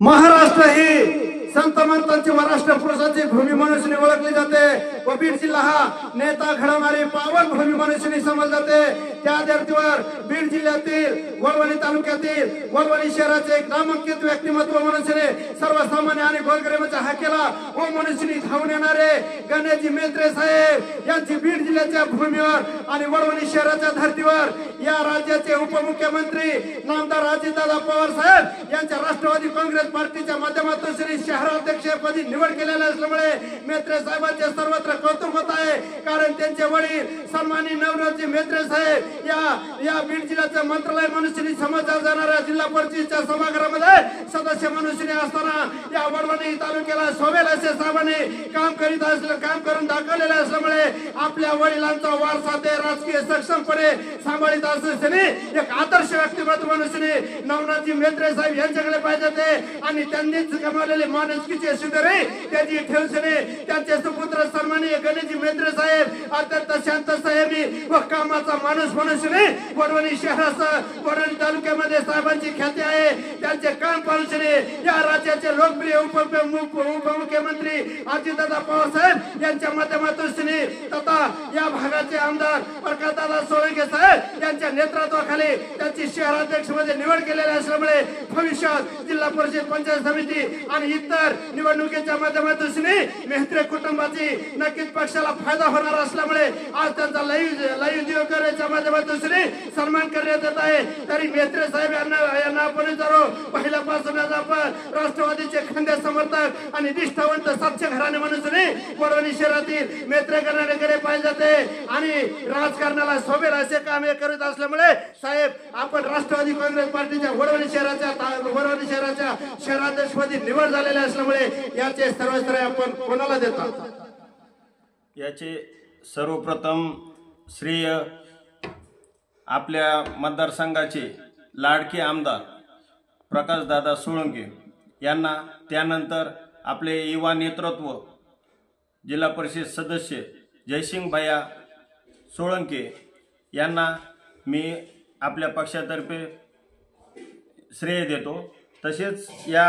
महाराष्ट्र ही संत महंतांची व राष्ट्रपुरुषांची भूमी म्हणून ओळखली जाते व बीड जिल्हा हा नेता घडवणारी पावन भूमी म्हणून समजली जाते। त्या धर्तीवर बीड जिल्ह्यातील वडवणी तालुक्यातील वडवणी शहराचे एक नामांकित व्यक्तिमत्व म्हणून सर्वसामान्य आणि गोरगरिबाच्या हाकेला व म्हणून धावून येणारे गणेशजी मेत्रे साहेब यांची बीड जिल्ह्याच्या भूमीवर आणि वडवणी शहराच्या धर्तीवर या राज्याचे उपमुख्यमंत्री नामदार अजितदादा पवार साहेब यांच्या राष्ट्रवादी काँग्रेस पार्टीच्या माध्यमातून शहराध्यक्षपदी निवड केलेल्या असल्यामुळे मेत्रे साहेबांचे सर्वत्र कौतुक होत आहे। कारण त्यांचे वडील सन्माननीय नवनाथजी मेत्रे साहेब या बीड जिल्ह्याचे मंत्रालय म्हणून समजल्या जाणाऱ्या जिल्हा परिषदेच्या सभागृहामध्ये सदस्य म्हणून असताना या वडवणी तालुक्याला शोभेल असे साहेबांनी काम करून दाखवलेले असल्यामुळे आपल्या वडिलांचा वारसा ते राजकीय सक्षमपणे सांभाळीत असल्याने एक आदर्श व्यक्तिमत्व म्हणून नवनाथजी मेत्रे साहेब यांच्याकडे पाहिजे ते आणि त्यांनीच कमावलेले माणुसकीचे सुधारे त्याची ठेवसने त्यांचे सुपुत्र सन्माननीय गणेशजी मेत्रे साहेब अत्यंत शांत संयमी व कामाचा माणूस म्हणून वडवणी शहरासह वडवणी तालुक्यामध्ये साहेबांची ख्याती आहे। त्यांचे काम पाहून या राज्याचे लोकप्रिय उपमुख्यमंत्री अजितदादा पवार साहेब यांच्या माध्यमातून तथा या भागाचे आमदार प्रकाशदादा सोळंके साहेब यांच्या नेतृत्वाखाली त्यांची शहराध्यक्ष मध्ये निवड केलेली असल्यामुळे भविष्यात जिल्हा परिषद पंचायत समिती आणि इतर निवडणुकीच्या माध्यमातून मेहत्रे कुटुंबाची नक्कीच पक्षाला फायदा होणार असल्यामुळे आज त्यांचा लाईव्ह करायच्या माध्यमातून सन्मान करण्यात येत आहे। तरी मेत्रे साहेब यांना आपण विचारू पहिल्यापासून आपण राष्ट्रवादीचे खंदे समर्थक आणि निष्ठावंत सच्चे घराणे म्हणून वडवणी शहरातील मेत्रे घराण्याकडे पाहिजे जाते आणि राजकारणाला शोभेल असे काम हे करीत असल्यामुळे साहेब आपण राष्ट्रवादी काँग्रेस पार्टीच्या वडवणी शहराच्या शहराध्यक्षपदी निवड झालेली असल्यामुळे याचे सर्व श्रेय आपण कोणाला देतात? याचे सर्वप्रथम श्रेय आपल्या मतदारसंघाचे लाडके आमदार प्रकाशदादा सोळंके यांना, त्यानंतर आपले युवा नेतृत्व जिल्हा परिषद सदस्य जयसिंग भैया सोळंके यांना मी आपल्या पक्षातर्फे श्रेय देतो। तसेच या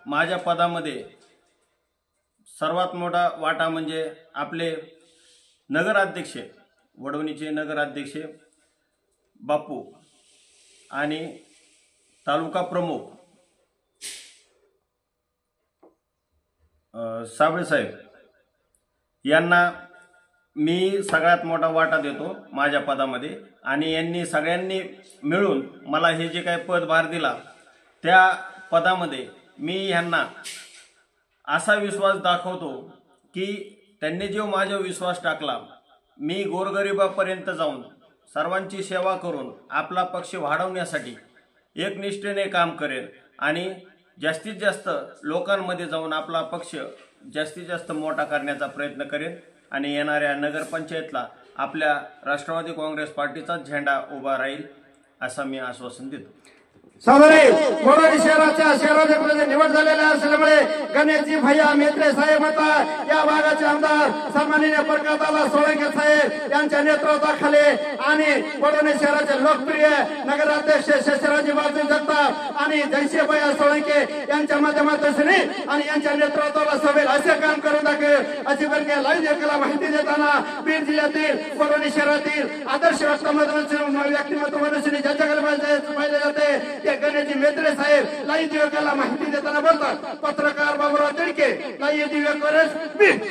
माझ्या पदामध्ये सर्वात मोठा वाटा म्हणजे आपले नगराध्यक्ष वडवणीचे नगराध्यक्ष बापू आणि तालुका प्रमुख साबळे साहेब यांना मी सगळ्यात मोठा वाटा देतो माझ्या पदामध्ये आणि यांनी सगळ्यांनी मिळून मला हे जे काही पदभार दिला त्या पदामध्ये मी यांना असा विश्वास दाखवतो की त्यांनी जो माझ्यावर विश्वास टाकला मी गोरगरिबापर्यंत जाऊन सर्वांची सेवा करून आपला पक्ष वाढवण्यासाठी एकनिष्ठेने काम करेल आणि जास्तीत जास्त लोकांमध्ये जाऊन आपला पक्ष जास्तीत जास्त मोठा करण्याचा प्रयत्न करेल आणि येणाऱ्या नगरपंचायतला आपल्या राष्ट्रवादी काँग्रेस पार्टीचा झेंडा उभा राहील असं मी आश्वासन देतो। वडवणी शहराच्या शहराध्यक्षपदी निवड झालेल्या असल्यामुळे गणेशजी भैया मेत्रे साहेब आता या भागाचे आमदार सन्माननीय प्रकाशदादा सोळंके साहेब यांच्या नेतृत्वाखाली आणि वडवणी शहराचे लोकप्रिय नगराध्यक्ष शशराजी बाजू जगताप आणि जयसिंग भैया सोळंके यांच्या माध्यमातून आणि यांच्या नेतृत्वाला सोबेल असे काम करून दाखवेल अशी वर्गीय लाईव्ह माहिती देताना बीड जिल्ह्यातील वडवणी शहरातील आदर्श व्यक्तिमत्व म्हणून ज्यांच्याकडे पाहिजे जाते गणेशजी मेत्रे साहेब लाईव्ह माहिती देताना बोलतात। पत्रकार बाबूराव तिडके, लाईव्ह बीड।